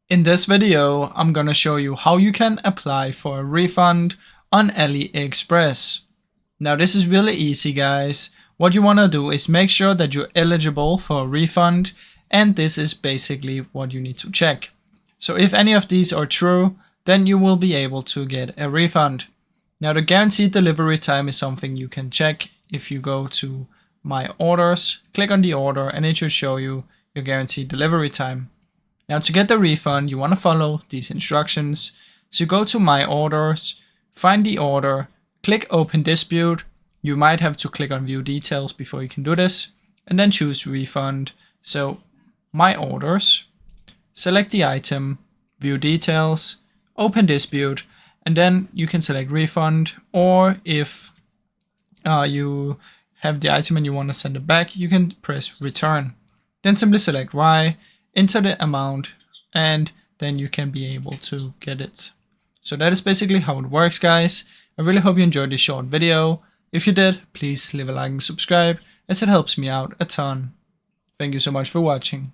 In this video, I'm gonna show you how you can apply for a refund on AliExpress. Now this is really easy, guys. What you wanna do is make sure that you're eligible for a refund, and this is basically what you need to check. So if any of these are true, then you will be able to get a refund. Now the guaranteed delivery time is something you can check if you go to My Orders, click on the order, and it should show you your guaranteed delivery time. Now to get the refund, you want to follow these instructions. So go to My Orders, find the order, click Open Dispute. You might have to click on View Details before you can do this, and then choose Refund. So My Orders, select the item, View Details, Open Dispute, and then you can select Refund, or if you have the item and you want to send it back, you can press Return. Then simply select Y, enter the amount, and then you can be able to get it. So that is basically how it works, guys. I really hope you enjoyed this short video. If you did, please leave a like and subscribe, as it helps me out a ton. Thank you so much for watching.